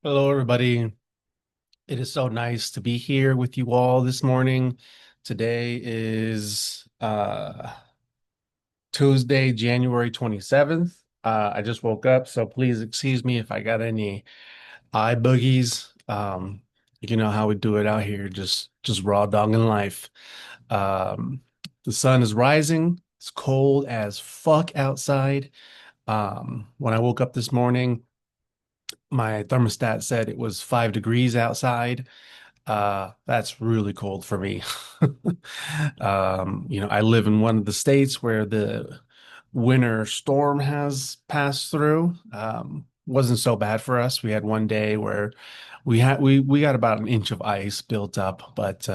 Hello, everybody. It is so nice to be here with you all this morning. Today is Tuesday, January 27th. I just woke up, so please excuse me if I got any eye boogies. You know how we do it out here, just raw dogging life. Um, the sun is rising. It's cold as fuck outside. When I woke up this morning, my thermostat said it was 5 degrees outside. That's really cold for me. I live in one of the states where the winter storm has passed through. Wasn't so bad for us. We had one day where we got about an inch of ice built up, but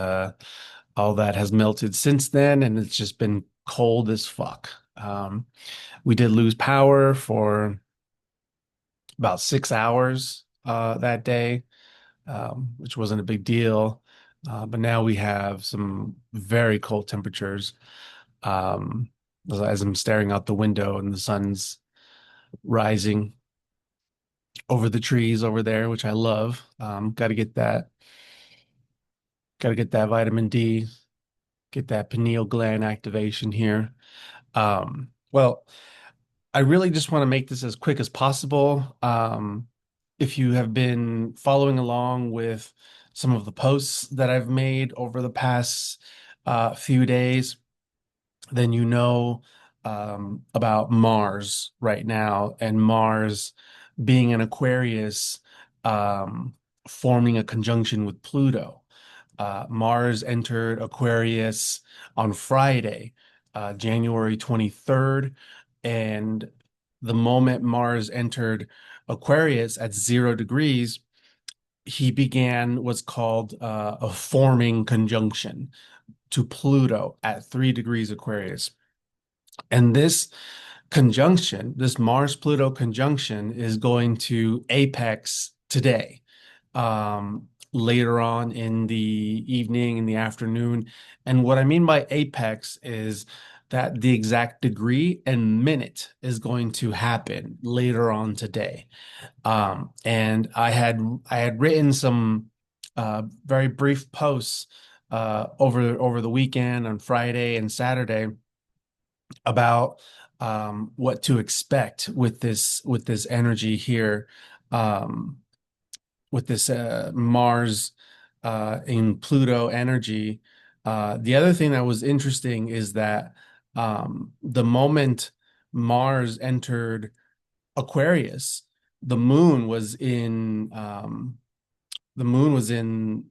all that has melted since then, and it's just been cold as fuck. We did lose power for about 6 hours that day, which wasn't a big deal. But now we have some very cold temperatures. Um, as I'm staring out the window and the sun's rising over the trees over there, which I love. Got to get that vitamin D, get that pineal gland activation here. Well, I really just want to make this as quick as possible. If you have been following along with some of the posts that I've made over the past few days, then you know about Mars right now and Mars being an Aquarius, um, forming a conjunction with Pluto. Mars entered Aquarius on Friday, January 23rd, and the moment Mars entered Aquarius at 0 degrees, he began what's called a forming conjunction to Pluto at 3 degrees Aquarius. And this conjunction, this Mars-Pluto conjunction, is going to apex today, later on in the evening, in the afternoon. And what I mean by apex is that the exact degree and minute is going to happen later on today. And I had written some very brief posts over the weekend on Friday and Saturday about what to expect with this energy here, um, with this Mars in Pluto energy. The other thing that was interesting is that the moment Mars entered Aquarius, the moon was in um, the moon was in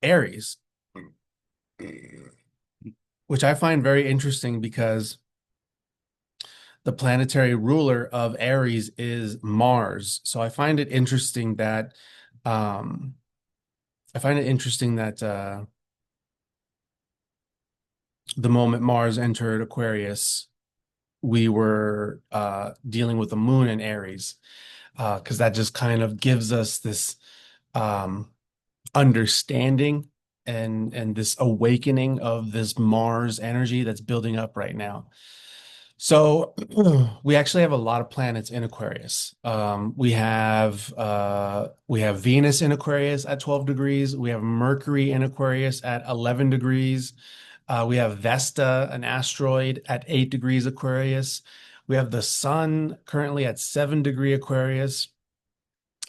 Aries, which I find very interesting because the planetary ruler of Aries is Mars. So um, I find it interesting that the moment Mars entered Aquarius, we were dealing with the moon in Aries, because that just kind of gives us this um, understanding and this awakening of this Mars energy that's building up right now. So we actually have a lot of planets in Aquarius. We have Venus in Aquarius at 12 degrees. We have Mercury in Aquarius at 11 degrees. We have Vesta, an asteroid, at 8 degrees Aquarius. We have the Sun currently at 7 degree Aquarius.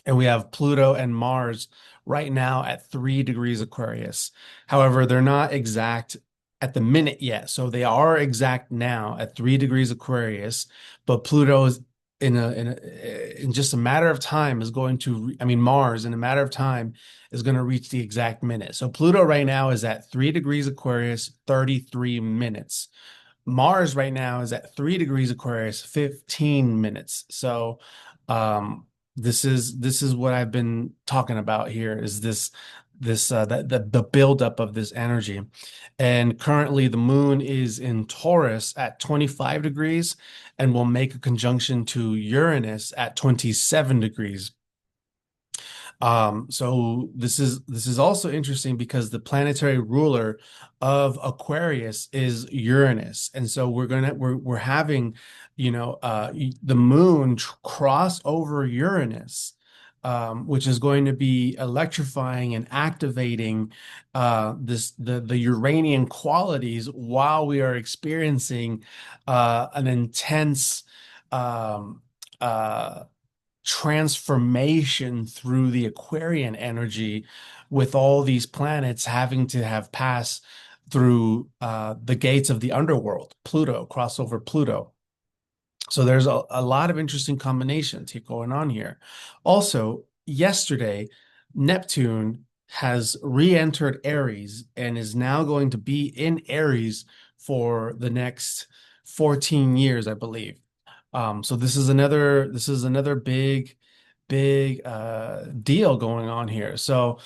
And we have Pluto and Mars right now at 3 degrees Aquarius. However, they're not exact at the minute yet. So they are exact now at 3 degrees Aquarius, but Pluto is in just a matter of time is going to, I mean, Mars in a matter of time is going to reach the exact minute. So Pluto right now is at 3 degrees Aquarius, 33 minutes. Mars right now is at 3 degrees Aquarius, 15 minutes. So um this is what I've been talking about here is this the buildup of this energy. And currently the moon is in Taurus at 25 degrees and will make a conjunction to Uranus at 27 degrees. So this is also interesting because the planetary ruler of Aquarius is Uranus, and so we're having, the moon cross over Uranus, which is going to be electrifying and activating the Uranian qualities while we are experiencing an intense um, uh, transformation through the Aquarian energy, with all these planets having to have passed through the gates of the underworld, Pluto, crossover Pluto. So there's a lot of interesting combinations here going on here. Also, yesterday, Neptune has re-entered Aries and is now going to be in Aries for the next 14 years, I believe. So this is another big deal going on here. So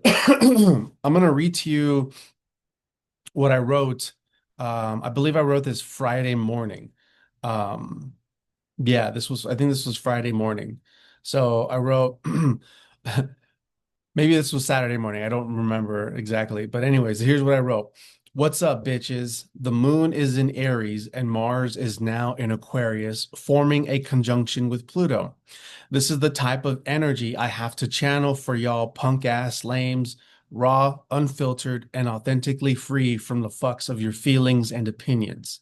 I'm gonna read to you what I wrote. I believe I wrote this Friday morning. Um, yeah, I think this was Friday morning. So I wrote, maybe this was Saturday morning. I don't remember exactly. But anyways, here's what I wrote. What's up, bitches? The moon is in Aries and Mars is now in Aquarius, forming a conjunction with Pluto. This is the type of energy I have to channel for y'all punk ass lames, raw, unfiltered, and authentically free from the fucks of your feelings and opinions.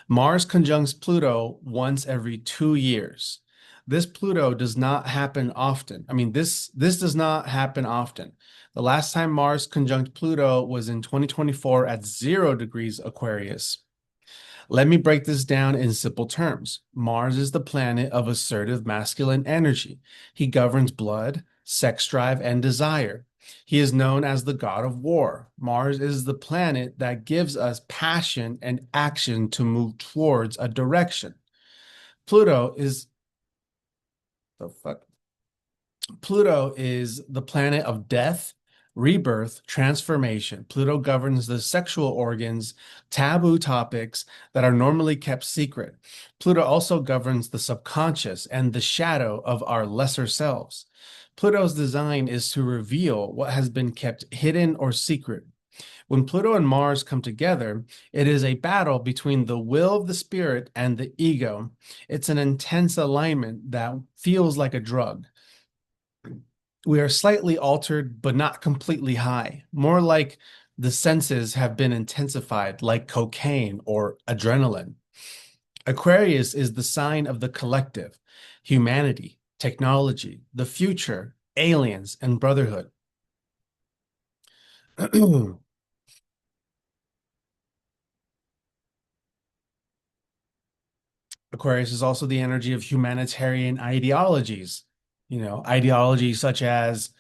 Mars conjuncts Pluto once every 2 years. This Pluto does not happen often. I mean, this does not happen often. The last time Mars conjunct Pluto was in 2024 at 0 degrees Aquarius. Let me break this down in simple terms. Mars is the planet of assertive masculine energy. He governs blood, sex drive, and desire. He is known as the god of war. Mars is the planet that gives us passion and action to move towards a direction. Pluto is the fuck. Pluto is the planet of death, rebirth, transformation. Pluto governs the sexual organs, taboo topics that are normally kept secret. Pluto also governs the subconscious and the shadow of our lesser selves. Pluto's design is to reveal what has been kept hidden or secret. When Pluto and Mars come together, it is a battle between the will of the spirit and the ego. It's an intense alignment that feels like a drug. We are slightly altered, but not completely high. More like the senses have been intensified, like cocaine or adrenaline. Aquarius is the sign of the collective, humanity, technology, the future, aliens, and brotherhood. Aquarius is also the energy of humanitarian ideologies, ideologies such as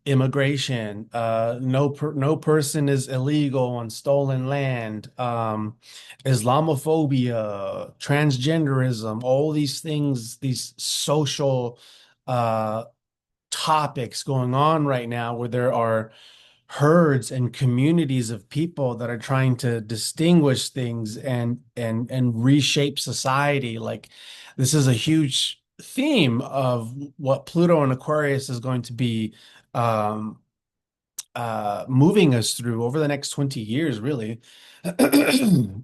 immigration, no person is illegal on stolen land, Islamophobia, transgenderism, all these things, these social uh, topics going on right now where there are herds and communities of people that are trying to distinguish things and reshape society. Like this is a huge theme of what Pluto and Aquarius is going to be um moving us through over the next 20 years, really.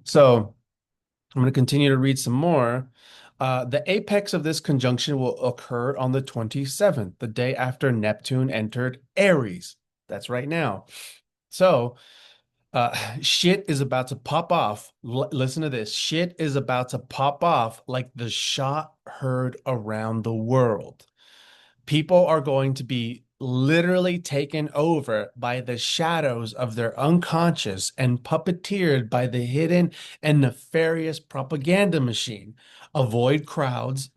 So I'm going to continue to read some more. The apex of this conjunction will occur on the 27th, the day after Neptune entered Aries. That's right now. So, shit is about to pop off. Listen to this. Shit is about to pop off like the shot heard around the world. People are going to be literally taken over by the shadows of their unconscious and puppeteered by the hidden and nefarious propaganda machine. Avoid crowds,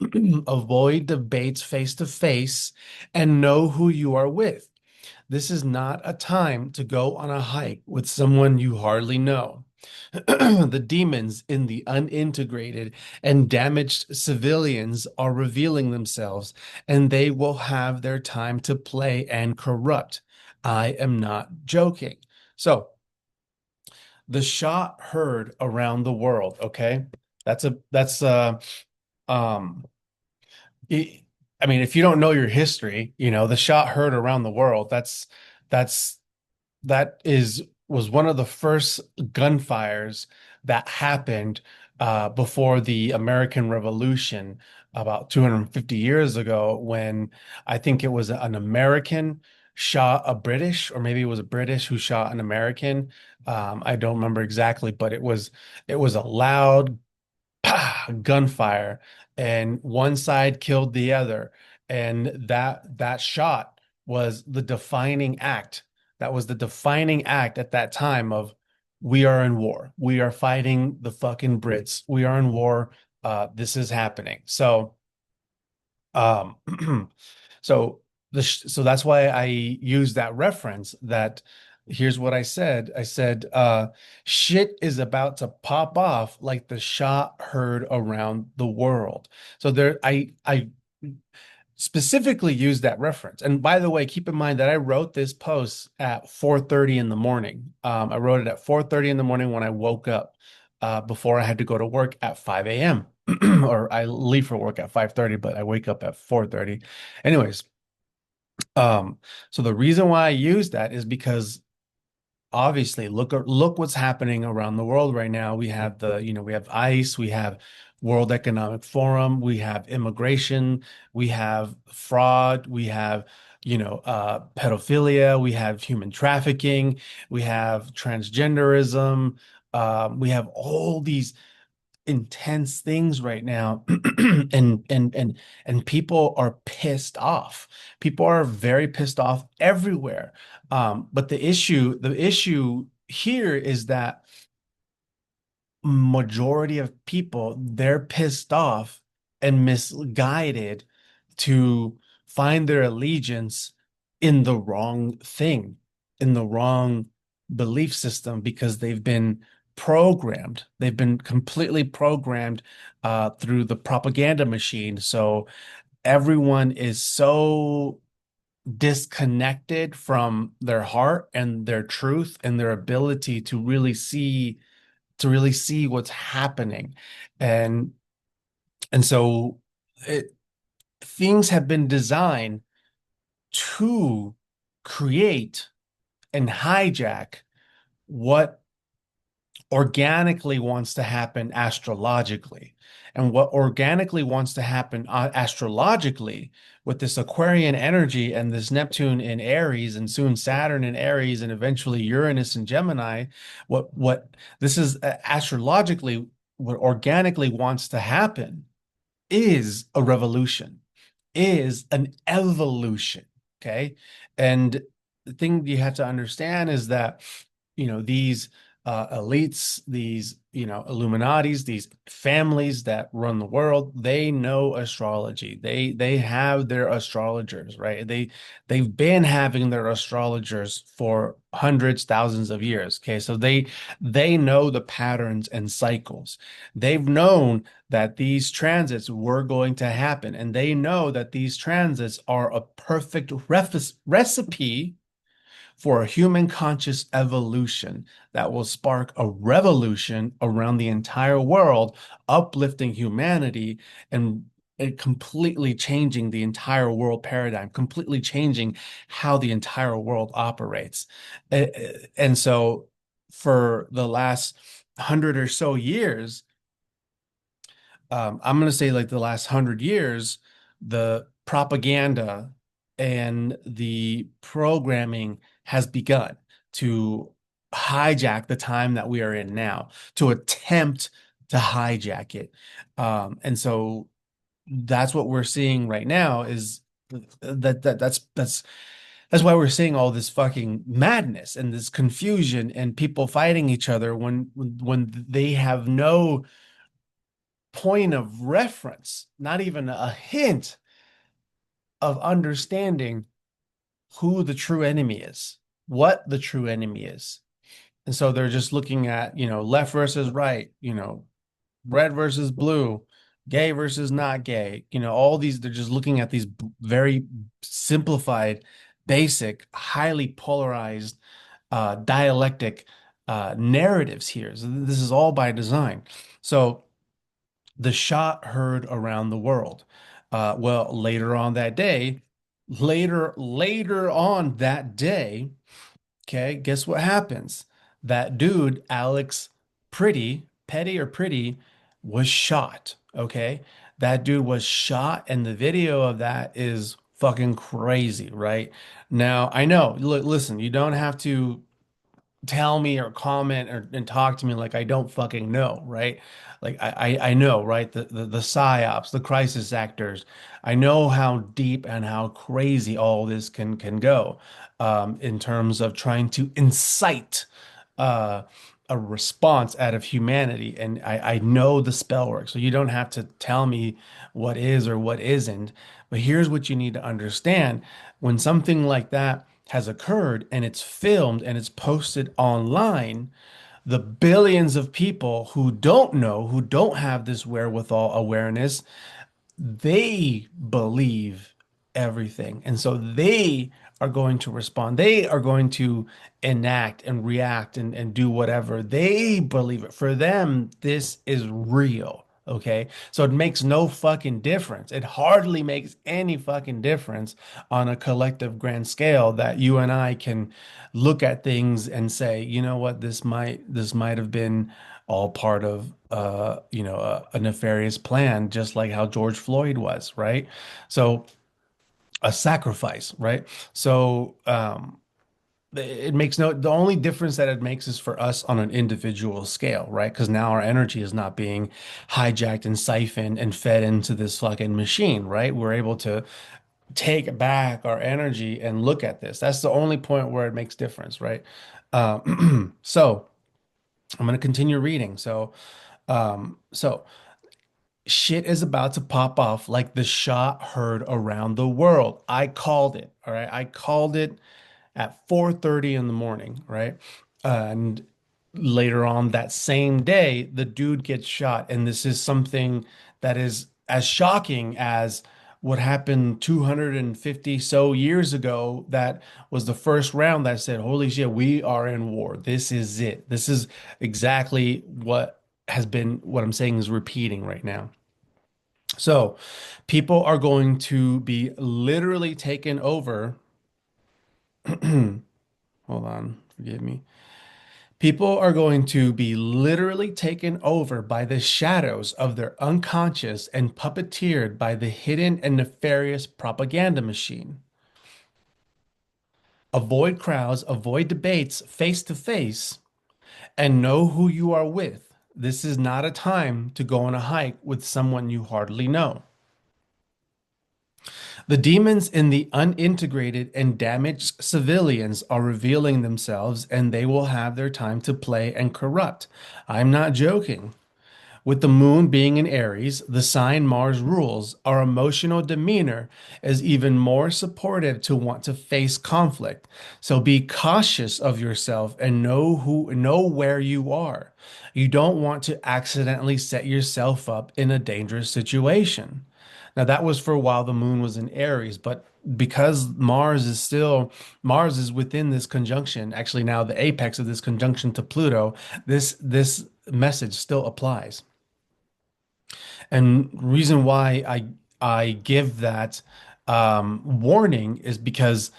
avoid debates face to face, and know who you are with. This is not a time to go on a hike with someone you hardly know. The demons in the unintegrated and damaged civilians are revealing themselves, and they will have their time to play and corrupt. I am not joking. So, the shot heard around the world, okay? That's um it, I mean, if you don't know your history, the shot heard around the world, that's that is was one of the first gunfires that happened before the American Revolution about 250 years ago when I think it was an American shot a British, or maybe it was a British who shot an American. I don't remember exactly, but it was a loud gunfire, and one side killed the other, and that shot was the defining act. That was the defining act at that time of we are in war. We are fighting the fucking Brits. We are in war. This is happening. Um, so that's why I use that reference that here's what I said. I said, shit is about to pop off like the shot heard around the world. So I specifically use that reference. And by the way, keep in mind that I wrote this post at 4:30 in the morning. I wrote it at 4:30 in the morning when I woke up, before I had to go to work at 5 a.m. or I leave for work at 5:30, but I wake up at 4:30. Anyways, um, so the reason why I use that is because obviously look what's happening around the world right now. We have we have ICE, we have World Economic Forum, we have immigration, we have fraud, we have pedophilia, we have human trafficking, we have transgenderism, we have all these intense things right now. And people are pissed off. People are very pissed off everywhere. But the issue here is that majority of people, they're pissed off and misguided to find their allegiance in the wrong thing, in the wrong belief system, because they've been programmed. They've been completely programmed through the propaganda machine. So everyone is so disconnected from their heart and their truth and their ability to really see what's happening. And and so it, things have been designed to create and hijack what organically wants to happen astrologically. And what organically wants to happen astrologically with this Aquarian energy and this Neptune in Aries and soon Saturn in Aries and eventually Uranus in Gemini, what this is astrologically, what organically wants to happen is a revolution, is an evolution. Okay. And the thing you have to understand is that, these elites, these, Illuminatis, these families that run the world, they know astrology. They have their astrologers, right? They've been having their astrologers for hundreds, thousands of years. Okay. So they know the patterns and cycles. They've known that these transits were going to happen, and they know that these transits are a perfect recipe for a human conscious evolution that will spark a revolution around the entire world, uplifting humanity and completely changing the entire world paradigm, completely changing how the entire world operates. And so for the last 100 or so years, I'm going to say like the last 100 years, the propaganda and the programming has begun to hijack the time that we are in now, to attempt to hijack it. And so that's what we're seeing right now is that's why we're seeing all this fucking madness and this confusion and people fighting each other when they have no point of reference, not even a hint of understanding who the true enemy is, what the true enemy is. And so they're just looking at, left versus right, red versus blue, gay versus not gay, all these, they're just looking at these very simplified, basic, highly polarized, dialectic narratives here. So this is all by design. So the shot heard around the world. Well, later on that day, okay, guess what happens? That dude, Alex Pretty, Petty or Pretty, was shot. Okay. That dude was shot, and the video of that is fucking crazy, right? Now, I know, look, listen, you don't have to tell me or comment or and talk to me like I don't fucking know, right? Like I know, right? The psyops, the crisis actors. I know how deep and how crazy all this can go in terms of trying to incite uh, a response out of humanity. And I know the spell work, so you don't have to tell me what is or what isn't. But here's what you need to understand. When something like that has occurred and it's filmed and it's posted online, the billions of people who don't know, who don't have this wherewithal awareness, they believe everything. And so they are going to respond. They are going to enact and react and do whatever. They believe it. For them, this is real. Okay. So it makes no fucking difference. It hardly makes any fucking difference on a collective grand scale that you and I can look at things and say, you know what, this might have been all part of a nefarious plan, just like how George Floyd was, right? So a sacrifice, right? So it makes no, the only difference that it makes is for us on an individual scale, right? Because now our energy is not being hijacked and siphoned and fed into this fucking machine, right? We're able to take back our energy and look at this. That's the only point where it makes difference, right? So I'm going to continue reading. So shit is about to pop off like the shot heard around the world. I called it. All right. I called it at 4:30 in the morning, right? And later on that same day, the dude gets shot. And this is something that is as shocking as what happened 250 so years ago. That was the first round that said, holy shit, we are in war. This is it. This is exactly what I'm saying is repeating right now. So people are going to be literally taken over. Hold on, forgive me. People are going to be literally taken over by the shadows of their unconscious and puppeteered by the hidden and nefarious propaganda machine. Avoid crowds, avoid debates face to face, and know who you are with. This is not a time to go on a hike with someone you hardly know. The demons in the unintegrated and damaged civilians are revealing themselves, and they will have their time to play and corrupt. I'm not joking. With the moon being in Aries, the sign Mars rules, our emotional demeanor is even more supportive to want to face conflict. So be cautious of yourself and know where you are. You don't want to accidentally set yourself up in a dangerous situation. Now that was for a while the moon was in Aries, but because Mars is within this conjunction, actually now the apex of this conjunction to Pluto, this message still applies. And reason why I give that warning is because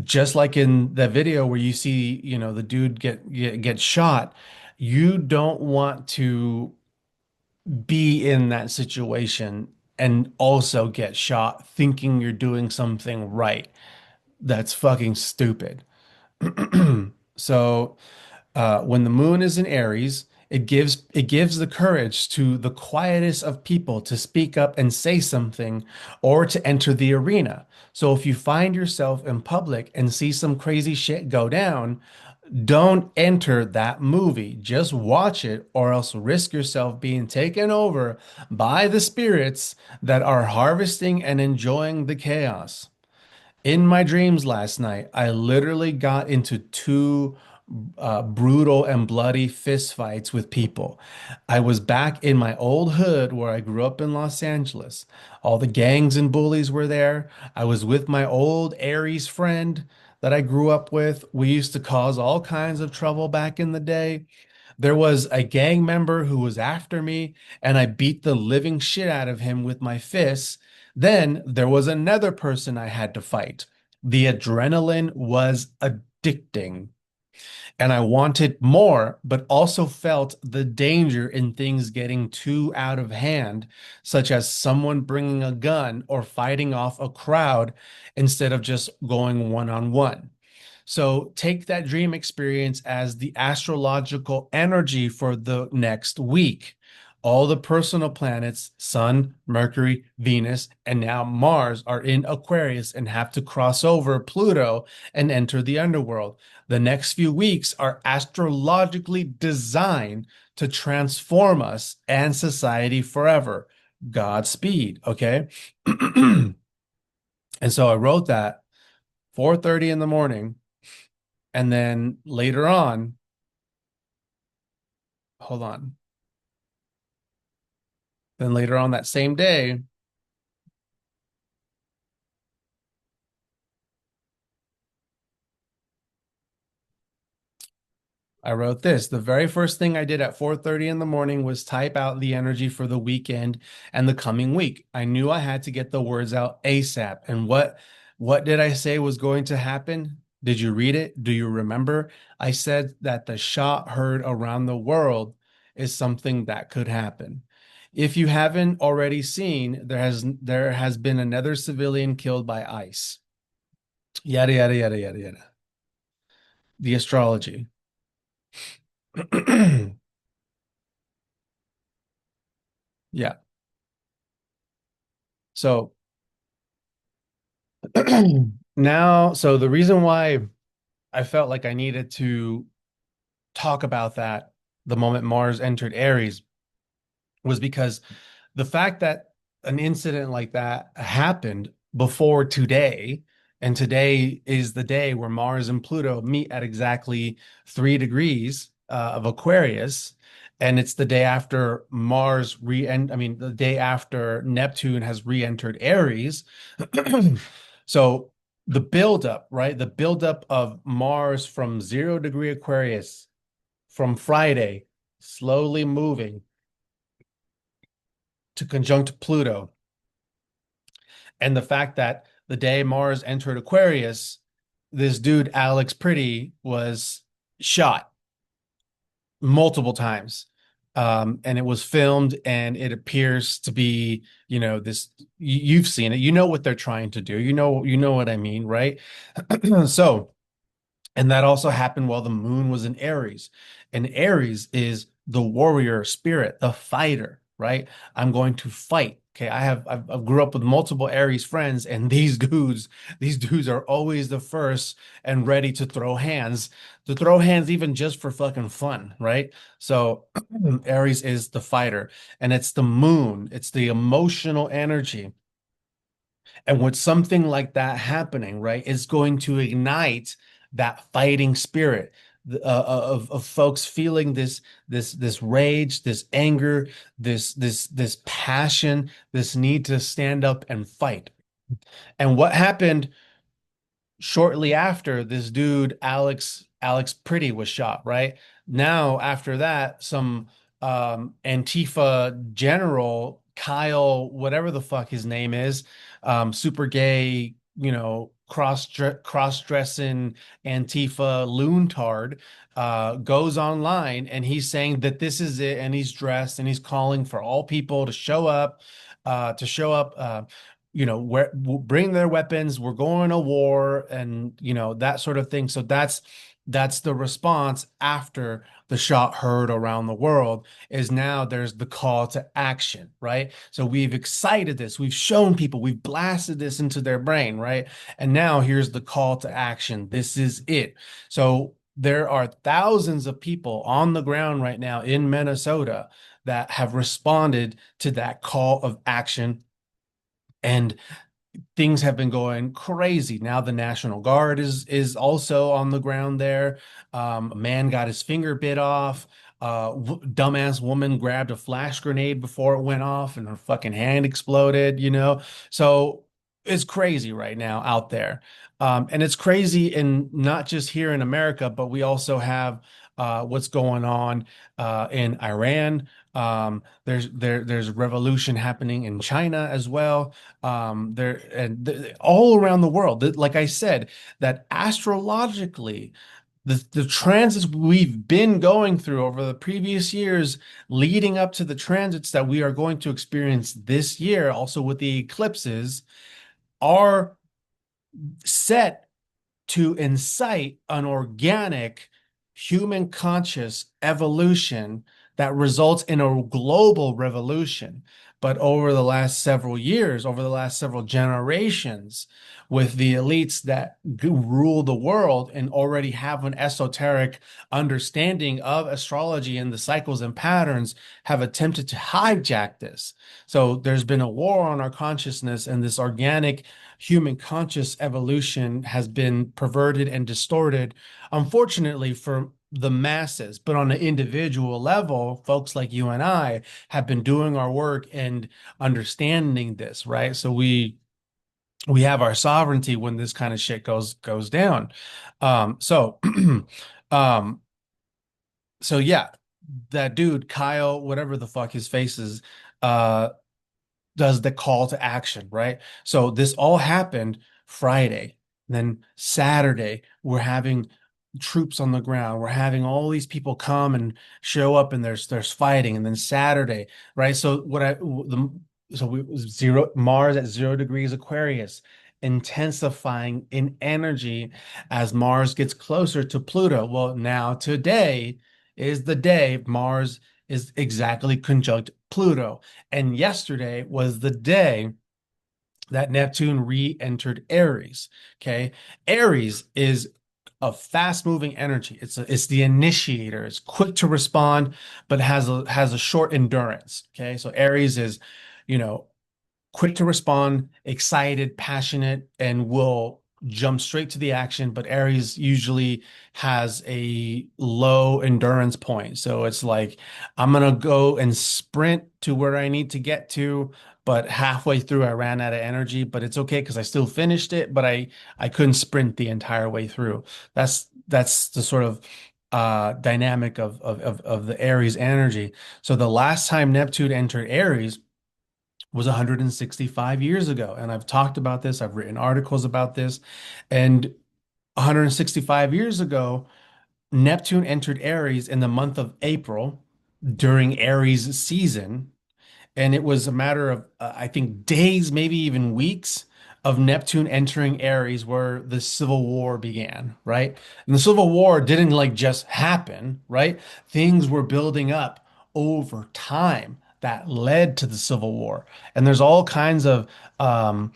just like in the video where you see, the dude get shot, you don't want to be in that situation and also get shot thinking you're doing something right. That's fucking stupid. So when the moon is in Aries, it gives the courage to the quietest of people to speak up and say something or to enter the arena. So if you find yourself in public and see some crazy shit go down, don't enter that movie. Just watch it or else risk yourself being taken over by the spirits that are harvesting and enjoying the chaos. In my dreams last night, I literally got into two brutal and bloody fist fights with people. I was back in my old hood where I grew up in Los Angeles. All the gangs and bullies were there. I was with my old Aries friend that I grew up with. We used to cause all kinds of trouble back in the day. There was a gang member who was after me, and I beat the living shit out of him with my fists. Then there was another person I had to fight. The adrenaline was addicting. And I wanted more, but also felt the danger in things getting too out of hand, such as someone bringing a gun or fighting off a crowd instead of just going one on one. So take that dream experience as the astrological energy for the next week. All the personal planets, Sun, Mercury, Venus, and now Mars are in Aquarius and have to cross over Pluto and enter the underworld. The next few weeks are astrologically designed to transform us and society forever. Godspeed, okay? And so I wrote that 4:30 in the morning, and then later on, hold on. Then later on that same day, I wrote this. The very first thing I did at 4:30 in the morning was type out the energy for the weekend and the coming week. I knew I had to get the words out ASAP. And what did I say was going to happen? Did you read it? Do you remember? I said that the shot heard around the world is something that could happen. If you haven't already seen, there has been another civilian killed by ICE. Yada yada yada yada yada. The astrology. Yeah. So now, so the reason why I felt like I needed to talk about that the moment Mars entered Aries was because the fact that an incident like that happened before today, and today is the day where Mars and Pluto meet at exactly 3 degrees of Aquarius, and it's the day after Mars I mean, the day after Neptune has re-entered Aries. So the buildup, right? The buildup of Mars from 0 degree Aquarius from Friday, slowly moving to conjunct Pluto, and the fact that the day Mars entered Aquarius, this dude, Alex Pretty, was shot multiple times. And it was filmed, and it appears to be, this, you've seen it, you know what they're trying to do, you know what I mean, right? So, and that also happened while the moon was in Aries. And Aries is the warrior spirit, the fighter, right? I'm going to fight. Okay, I grew up with multiple Aries friends, and these dudes are always the first and ready to throw hands even just for fucking fun, right? So Aries is the fighter, and it's the moon, it's the emotional energy. And with something like that happening, right, it's going to ignite that fighting spirit of folks feeling this rage, this anger, this passion, this need to stand up and fight. And what happened shortly after this dude Alex Pretty was shot, right? Now after that, some Antifa general Kyle, whatever the fuck his name is, super gay, cross dressing Antifa loontard, goes online and he's saying that this is it, and he's dressed and he's calling for all people to show up, bring their weapons. We're going to war, and that sort of thing. So that's the response after the shot heard around the world, is now there's the call to action, right? So we've excited this, we've shown people, we've blasted this into their brain, right? And now here's the call to action. This is it. So there are thousands of people on the ground right now in Minnesota that have responded to that call of action, and things have been going crazy. Now the National Guard is also on the ground there. A man got his finger bit off. Dumbass woman grabbed a flash grenade before it went off, and her fucking hand exploded. So it's crazy right now out there. And it's crazy in not just here in America, but we also have what's going on in Iran. There's revolution happening in China as well. All around the world. Like I said, that astrologically, the transits we've been going through over the previous years leading up to the transits that we are going to experience this year, also with the eclipses, are set to incite an organic human conscious evolution that results in a global revolution. But over the last several years, over the last several generations, with the elites that rule the world and already have an esoteric understanding of astrology and the cycles and patterns, have attempted to hijack this. So there's been a war on our consciousness, and this organic human conscious evolution has been perverted and distorted, unfortunately, for the masses. But on an individual level, folks like you and I have been doing our work and understanding this, right? So we have our sovereignty when this kind of shit goes down. So um so yeah, that dude Kyle, whatever the fuck his face is, uh does the call to action, right? So this all happened Friday. Then Saturday, we're having troops on the ground. We're having all these people come and show up, and there's fighting. And then Saturday, right? So so we zero Mars at 0 degrees Aquarius, intensifying in energy as Mars gets closer to Pluto. Well, now today is the day Mars is exactly conjunct Pluto. And yesterday was the day that Neptune re-entered Aries. Okay. Aries is a fast-moving energy. It's the initiator. It's quick to respond, but has a short endurance. Okay. So Aries is, you know, quick to respond, excited, passionate, and will jump straight to the action. But Aries usually has a low endurance point. So it's like, I'm going to go and sprint to where I need to get to. But halfway through, I ran out of energy, but it's okay because I still finished it, but I couldn't sprint the entire way through. That's the sort of dynamic of the Aries energy. So the last time Neptune entered Aries was 165 years ago. And I've talked about this, I've written articles about this. And 165 years ago, Neptune entered Aries in the month of April during Aries season. And it was a matter of, I think, days, maybe even weeks of Neptune entering Aries where the Civil War began, right? And the Civil War didn't like just happen, right? Things were building up over time that led to the Civil War. And there's all kinds of unknown,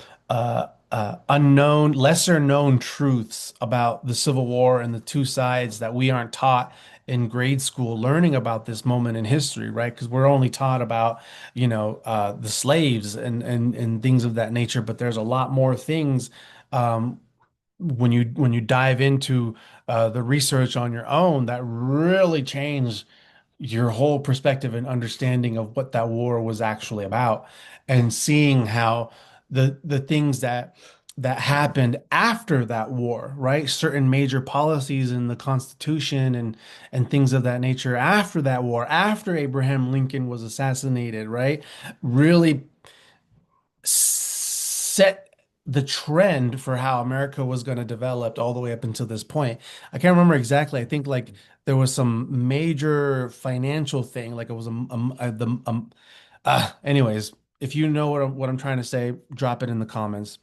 lesser known truths about the Civil War and the two sides that we aren't taught in grade school learning about this moment in history, right? Because we're only taught about, the slaves and things of that nature, but there's a lot more things when you dive into the research on your own that really change your whole perspective and understanding of what that war was actually about, and seeing how the things that happened after that war, right? Certain major policies in the Constitution and things of that nature after that war, after Abraham Lincoln was assassinated, right? Really set the trend for how America was going to develop all the way up until this point. I can't remember exactly. I think like there was some major financial thing, like it was anyways, if you know what I'm trying to say, drop it in the comments.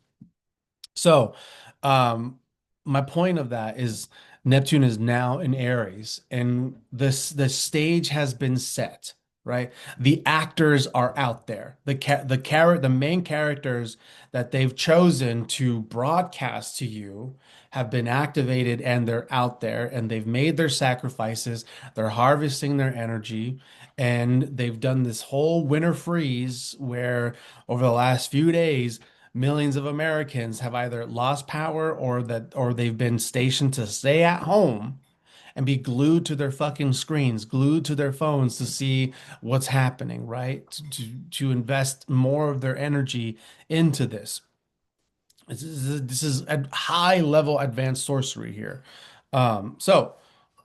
So, um, my point of that is Neptune is now in Aries, and the stage has been set, right? The actors are out there. The main characters that they've chosen to broadcast to you have been activated, and they're out there, and they've made their sacrifices. They're harvesting their energy, and they've done this whole winter freeze where over the last few days millions of Americans have either lost power or they've been stationed to stay at home and be glued to their fucking screens, glued to their phones to see what's happening, right? To invest more of their energy into this. This is a high level advanced sorcery here. So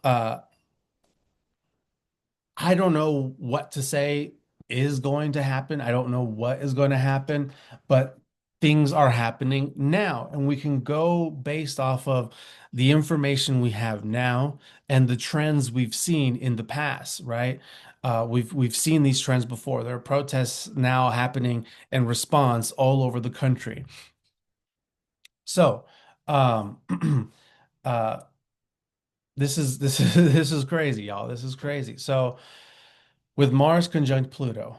uh I don't know what to say is going to happen. I don't know what is going to happen, but things are happening now, and we can go based off of the information we have now and the trends we've seen in the past, right? We've seen these trends before. There are protests now happening in response all over the country. So, um, uh, this is this is crazy, y'all. This is crazy. So, with Mars conjunct Pluto,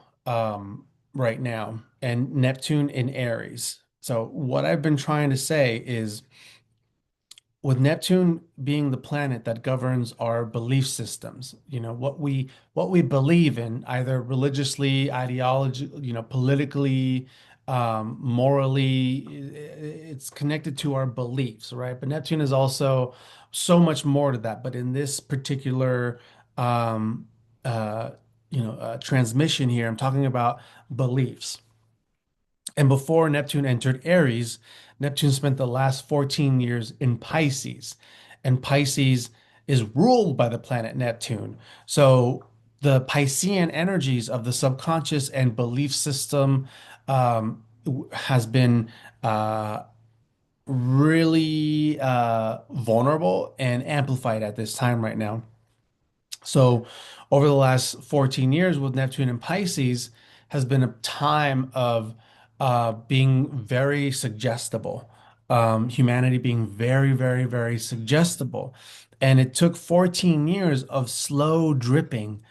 right now, and Neptune in Aries. So, what I've been trying to say is, with Neptune being the planet that governs our belief systems, what we believe in, either religiously, ideology, politically, morally, it's connected to our beliefs, right? But Neptune is also so much more to that. But in this particular, um, uh, transmission here, I'm talking about beliefs. And before Neptune entered Aries, Neptune spent the last 14 years in Pisces. And Pisces is ruled by the planet Neptune. So the Piscean energies of the subconscious and belief system has been uh, really vulnerable and amplified at this time right now. So, over the last 14 years with Neptune and Pisces has been a time of being very suggestible, humanity being very, very, very suggestible. And it took 14 years of slow dripping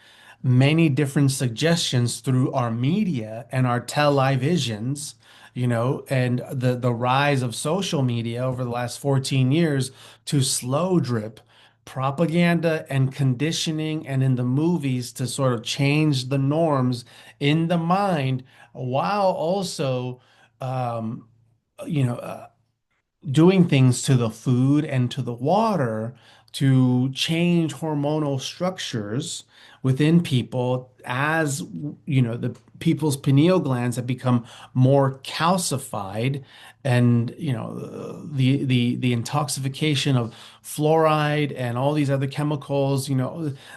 many different suggestions through our media and our televisions, and the rise of social media over the last 14 years to slow drip propaganda and conditioning and in the movies to sort of change the norms in the mind while also um, you know uh, doing things to the food and to the water to change hormonal structures within people, as the people's pineal glands have become more calcified, and the intoxication of fluoride and all these other chemicals.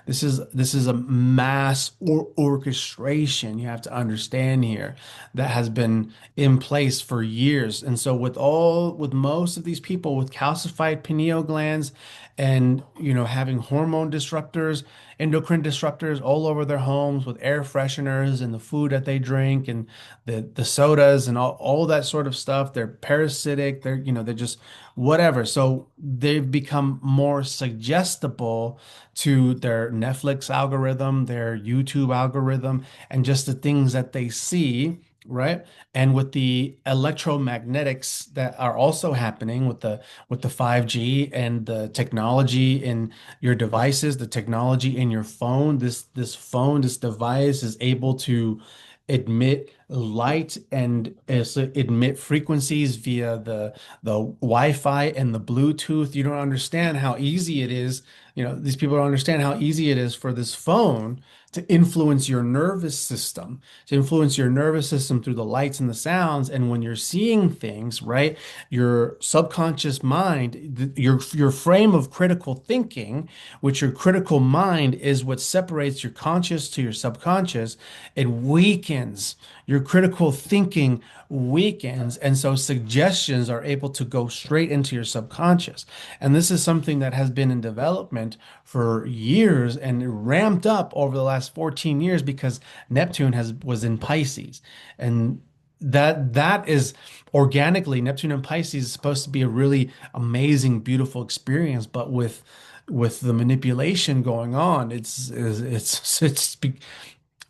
This is a mass orchestration, you have to understand here, that has been in place for years. And so with most of these people with calcified pineal glands and having hormone disruptors, endocrine disruptors all over their homes, with air fresheners and the food that they drink and the sodas and all that sort of stuff, they're parasitic, they're just whatever. So they've become more suggestible to their Netflix algorithm, their YouTube algorithm, and just the things that they see, right? And with the electromagnetics that are also happening with the 5G and the technology in your devices, the technology in your phone, this device is able to emit light and emit frequencies via the Wi-Fi and the Bluetooth. You don't understand how easy it is. These people don't understand how easy it is for this phone to influence your nervous system, through the lights and the sounds. And when you're seeing things, right, your subconscious mind, your frame of critical thinking, which your critical mind is what separates your conscious to your subconscious, it weakens. Your critical thinking weakens, and so suggestions are able to go straight into your subconscious. And this is something that has been in development for years and ramped up over the last 14 years because Neptune was in Pisces. And that is organically, Neptune and Pisces is supposed to be a really amazing, beautiful experience, but with the manipulation going on, it's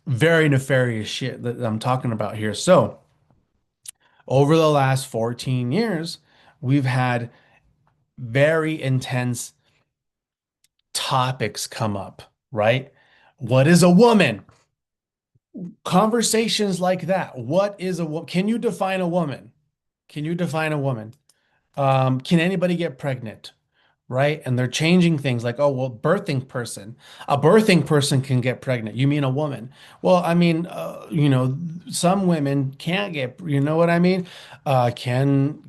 very nefarious shit that I'm talking about here. So, over the last 14 years, we've had very intense topics come up, right? What is a woman? Conversations like that. What is a woman? Can you define a woman? Can you define a woman? Can anybody get pregnant? Right? And they're changing things like, oh, well, birthing person. A birthing person can get pregnant. You mean a woman? Well, I mean, some women can't get, you know what I mean? Can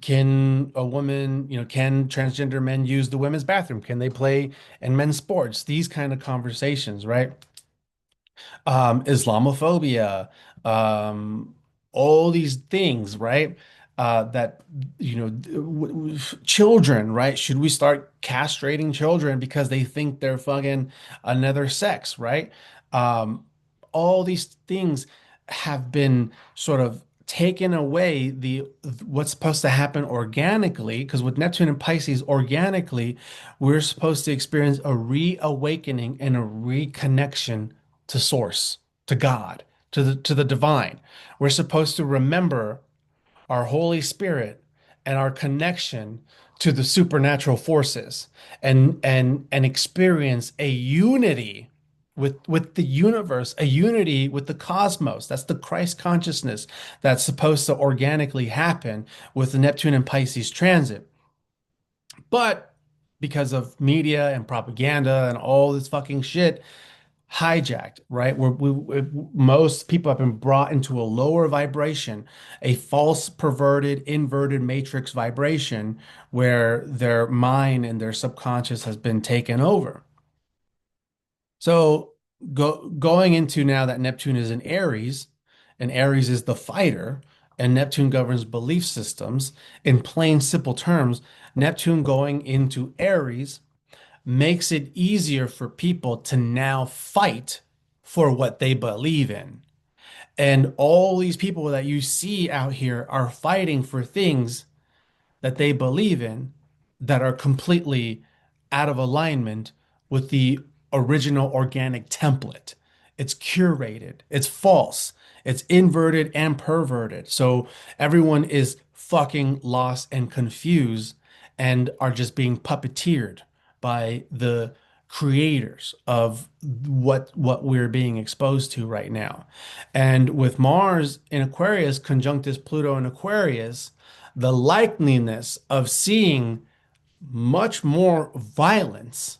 a woman, can transgender men use the women's bathroom? Can they play in men's sports? These kind of conversations, right? Islamophobia, um, all these things, right? that children, right? Should we start castrating children because they think they're fucking another sex, right? Um, all these things have been sort of taken away the what's supposed to happen organically, because with Neptune and Pisces organically, we're supposed to experience a reawakening and a reconnection to source, to God, to the divine. We're supposed to remember our Holy Spirit and our connection to the supernatural forces, and experience a unity with the universe, a unity with the cosmos. That's the Christ consciousness that's supposed to organically happen with the Neptune and Pisces transit. But because of media and propaganda and all this fucking shit, hijacked, right? Most people have been brought into a lower vibration, a false, perverted, inverted matrix vibration where their mind and their subconscious has been taken over. So going into now that Neptune is in Aries, and Aries is the fighter, and Neptune governs belief systems. In plain, simple terms, Neptune going into Aries makes it easier for people to now fight for what they believe in. And all these people that you see out here are fighting for things that they believe in that are completely out of alignment with the original organic template. It's curated, it's false, it's inverted and perverted. So everyone is fucking lost and confused and are just being puppeteered by the creators of what we're being exposed to right now. And with Mars in Aquarius conjunctus Pluto in Aquarius, the likeliness of seeing much more violence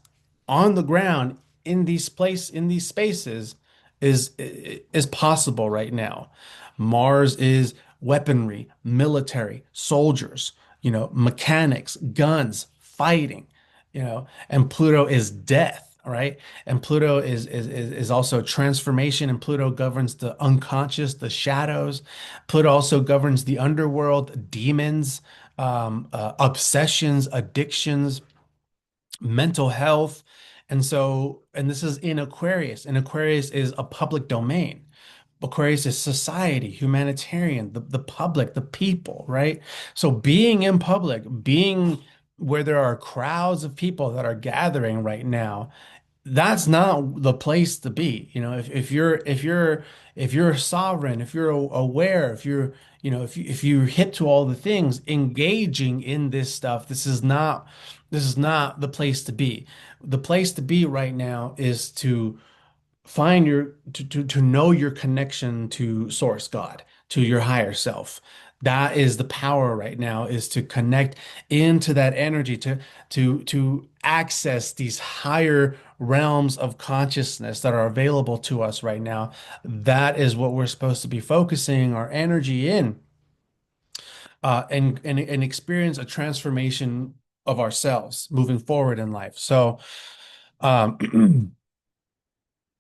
on the ground in these spaces is possible right now. Mars is weaponry, military, soldiers, mechanics, guns, fighting, and Pluto is death. Right. And Pluto is also transformation, and Pluto governs the unconscious, the shadows. Pluto also governs the underworld, demons, obsessions, addictions, mental health. And this is in Aquarius, and Aquarius is a public domain. Aquarius is society, humanitarian, the public, the people, right? So being in public, being where there are crowds of people that are gathering right now, that's not the place to be. If you're sovereign, if you're aware, if you're hip to all the things, engaging in this stuff, this is not the place to be. The place to be right now is to find to know your connection to source God, to your higher self. That is the power right now, is to connect into that energy, to access these higher realms of consciousness that are available to us right now. That is what we're supposed to be focusing our energy in, and experience a transformation of ourselves moving forward in life. So um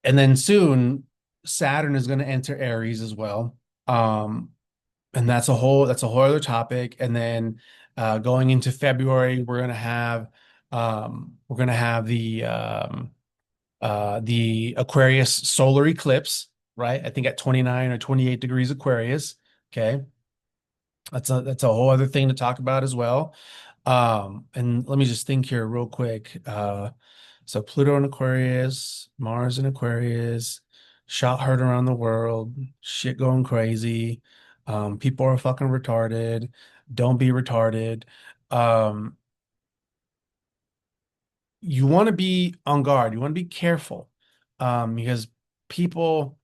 and then soon Saturn is going to enter Aries as well. Um, and that's a whole other topic. And then going into February, we're gonna have the Aquarius solar eclipse, right? I think at 29 or 28 degrees Aquarius. Okay. That's a whole other thing to talk about as well. And let me just think here real quick. So Pluto in Aquarius, Mars in Aquarius, shot heard around the world, shit going crazy. People are fucking retarded. Don't be retarded. Um, you want to be on guard. You want to be careful, because people,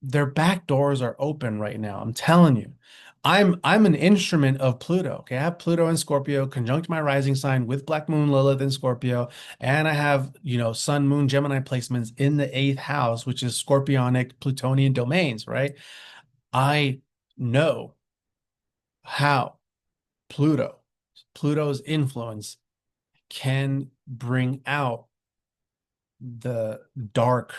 their back doors are open right now. I'm telling you. I'm an instrument of Pluto. Okay. I have Pluto in Scorpio, conjunct my rising sign with Black Moon Lilith in Scorpio. And I have, Sun, Moon, Gemini placements in the eighth house, which is Scorpionic Plutonian domains, right? I know how Pluto, Pluto's influence can bring out the dark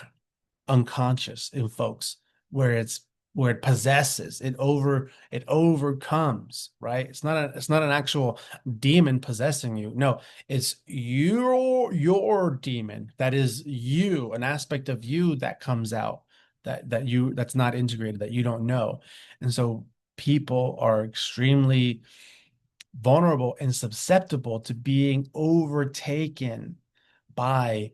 unconscious in folks, where it's where it possesses, it overcomes, right? It's not an actual demon possessing you. No, it's your demon. That is you, an aspect of you that comes out that's not integrated, that you don't know. And so people are extremely vulnerable and susceptible to being overtaken by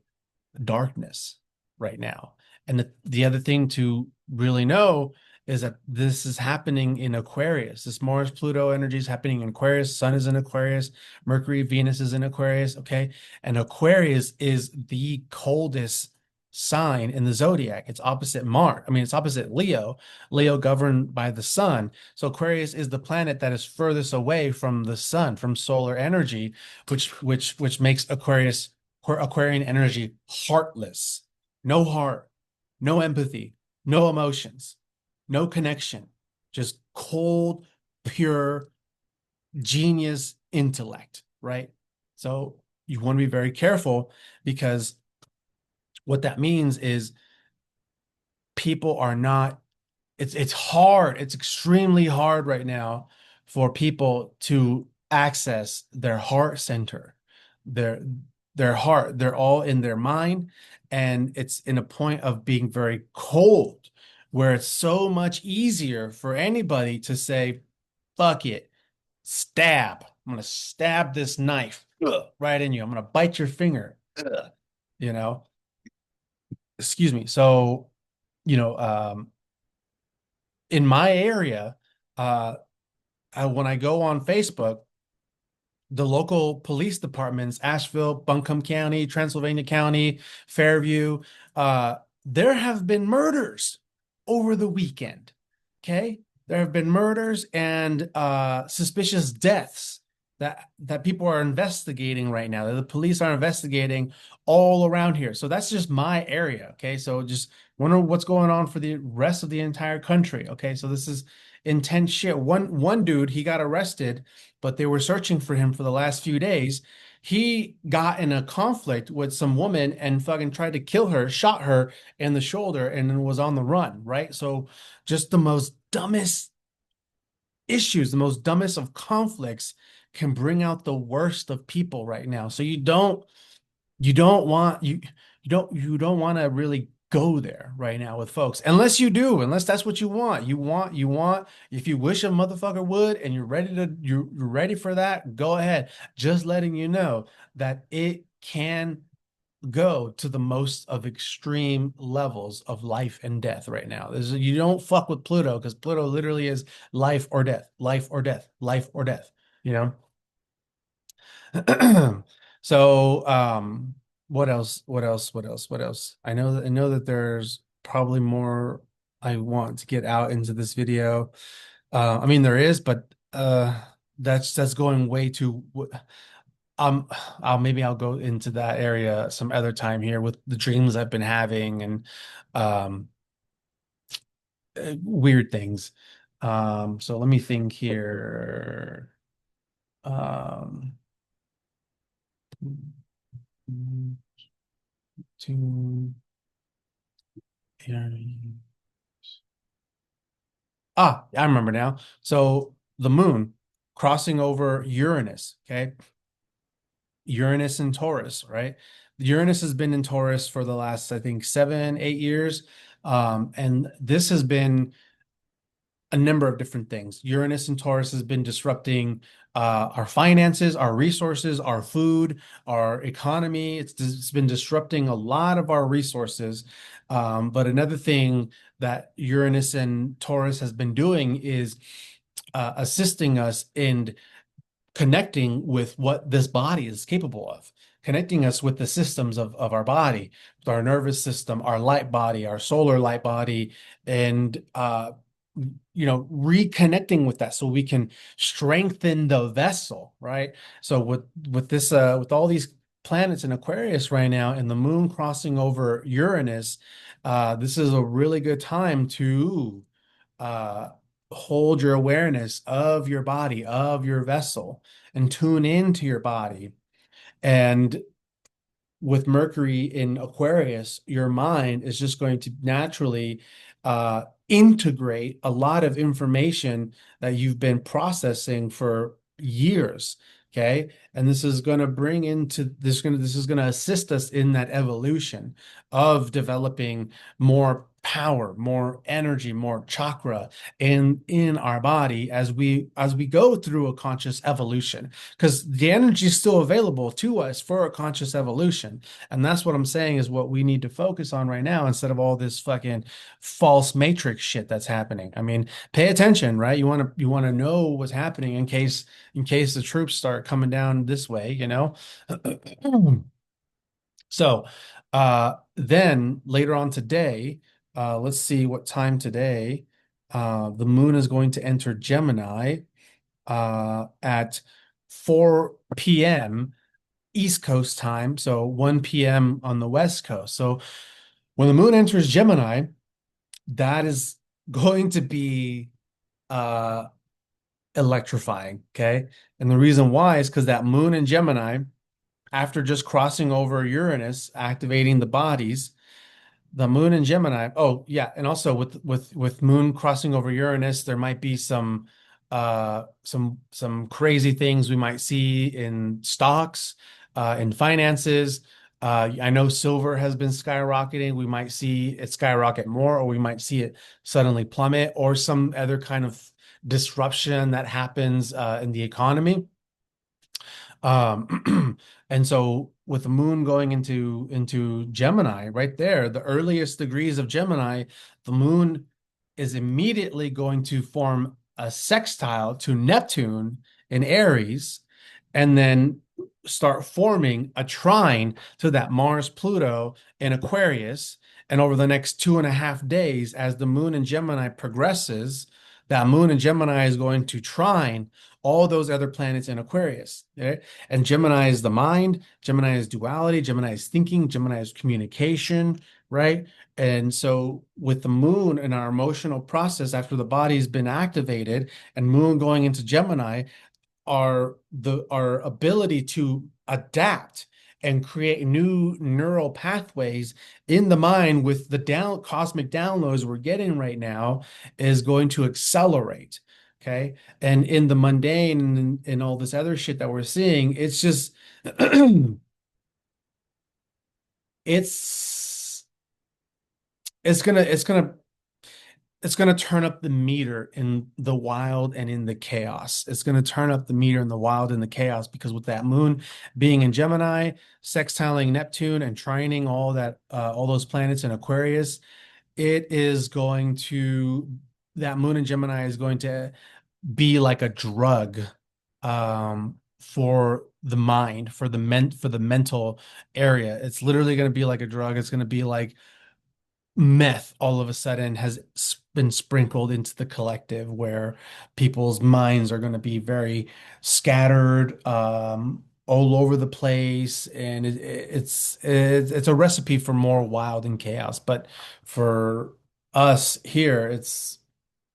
darkness right now. And the other thing to really know is that this is happening in Aquarius. This Mars Pluto energy is happening in Aquarius. Sun is in Aquarius. Mercury, Venus is in Aquarius. Okay. And Aquarius is the coldest sign in the zodiac. It's opposite Mars. I mean, it's opposite Leo. Leo governed by the sun. So Aquarius is the planet that is furthest away from the sun, from solar energy, which makes Aquarian energy heartless. No heart, no empathy, no emotions, no connection, just cold, pure genius intellect, right? So you want to be very careful, because what that means is people are not, it's hard, it's extremely hard right now for people to access their heart center, their their heart. They're all in their mind, and it's in a point of being very cold, where it's so much easier for anybody to say, fuck it, stab. I'm gonna stab this knife, right in you. I'm gonna bite your finger. You know, excuse me. So, you know, in my area, uh, when I go on Facebook, the local police departments, Asheville, Buncombe County, Transylvania County, Fairview, uh, there have been murders over the weekend. Okay. There have been murders and suspicious deaths that people are investigating right now, that the police are investigating all around here. So that's just my area. Okay. So just wonder what's going on for the rest of the entire country. Okay. So this is intense shit. One dude, he got arrested, but they were searching for him for the last few days. He got in a conflict with some woman and fucking tried to kill her, shot her in the shoulder, and then was on the run, right? So just the most dumbest issues, the most dumbest of conflicts can bring out the worst of people right now. So you don't want you don't want to really go there right now with folks, unless that's what you want. If you wish a motherfucker would and you're ready for that, go ahead. Just letting you know that it can go to the most of extreme levels of life and death right now. You don't fuck with Pluto, because Pluto literally is life or death, life or death, life or death, you know. So, what else? What else? What else? What else? I know that there's probably more I want to get out into this video. I mean, there is, but that's going way too. Um, I'll go into that area some other time here with the dreams I've been having and um weird things. So let me think here. Um. To I remember now. So the moon crossing over Uranus, okay? Uranus and Taurus, right? Uranus has been in Taurus for the last, I think, 7, 8 years. And this has been a number of different things. Uranus and Taurus has been disrupting our finances, our resources, our food, our economy. It's been disrupting a lot of our resources. But another thing that Uranus and Taurus has been doing is assisting us in connecting with what this body is capable of, connecting us with the systems of our body, with our nervous system, our light body, our solar light body, and reconnecting with that so we can strengthen the vessel, right? So with this with all these planets in Aquarius right now and the moon crossing over Uranus, this is a really good time to uh hold your awareness of your body, of your vessel, and tune into your body. And with Mercury in Aquarius, your mind is just going to naturally integrate a lot of information that you've been processing for years. Okay. And this is going to bring into this is going to assist us in that evolution of developing more power, more energy, more chakra in our body as we go through a conscious evolution. Because the energy is still available to us for a conscious evolution. And that's what I'm saying is what we need to focus on right now instead of all this fucking false matrix shit that's happening. I mean, pay attention, right? You want to know what's happening in case the troops start coming down this way, you know? So, then later on today, let's see what time today. The moon is going to enter Gemini at 4 p.m. East Coast time, so 1 p.m. on the West Coast. So when the moon enters Gemini, that is going to be uh electrifying, okay? And the reason why is because that moon in Gemini, after just crossing over Uranus, activating the bodies, the moon in Gemini. Oh, yeah, and also with moon crossing over Uranus, there might be some crazy things we might see in stocks, in finances. I know silver has been skyrocketing. We might see it skyrocket more, or we might see it suddenly plummet, or some other kind of disruption that happens in the economy. And so with the moon going into Gemini right there, the earliest degrees of Gemini, the moon is immediately going to form a sextile to Neptune in Aries, and then start forming a trine to that Mars Pluto in Aquarius. And over the next 2.5 days, as the moon in Gemini progresses, that moon in Gemini is going to trine all those other planets in Aquarius. Okay? And Gemini is the mind, Gemini is duality, Gemini is thinking, Gemini is communication, right? And so with the moon and our emotional process after the body's been activated and moon going into Gemini, our ability to adapt and create new neural pathways in the mind with the cosmic downloads we're getting right now is going to accelerate. Okay. And in the mundane and all this other shit that we're seeing, it's just it's it's gonna turn up the meter in the wild and in the chaos. It's gonna turn up the meter in the wild and the chaos because with that moon being in Gemini, sextiling Neptune and trining all those planets in Aquarius, it is going to that moon in Gemini is going to be like a drug for the mind, for the mental area. It's literally going to be like a drug. It's going to be like meth all of a sudden has been sprinkled into the collective where people's minds are going to be very scattered all over the place, and it's a recipe for more wild and chaos. But for us here, it's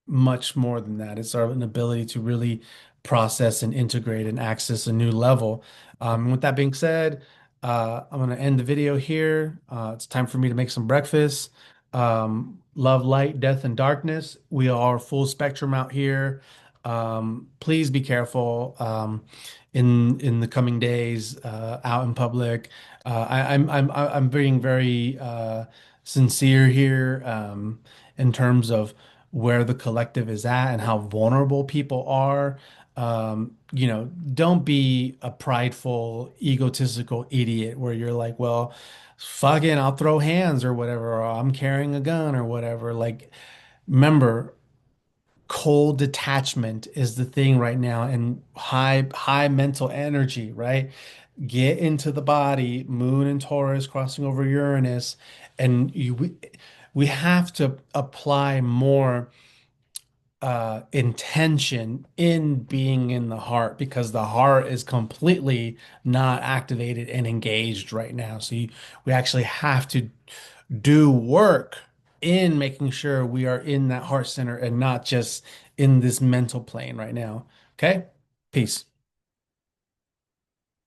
much more than that. It's our ability to really process and integrate and access a new level. With that being said, I'm going to end the video here. It's time for me to make some breakfast. Love, light, death, and darkness. We are full spectrum out here. Please be careful in the coming days out in public. I'm being very sincere here in terms of where the collective is at and how vulnerable people are. Don't be a prideful, egotistical idiot where you're like, well, fucking, I'll throw hands or whatever, or I'm carrying a gun or whatever. Like, remember, cold detachment is the thing right now, and high mental energy, right? Get into the body, Moon and Taurus crossing over Uranus, and we have to apply more intention in being in the heart because the heart is completely not activated and engaged right now. So we actually have to do work in making sure we are in that heart center and not just in this mental plane right now. Okay? Peace.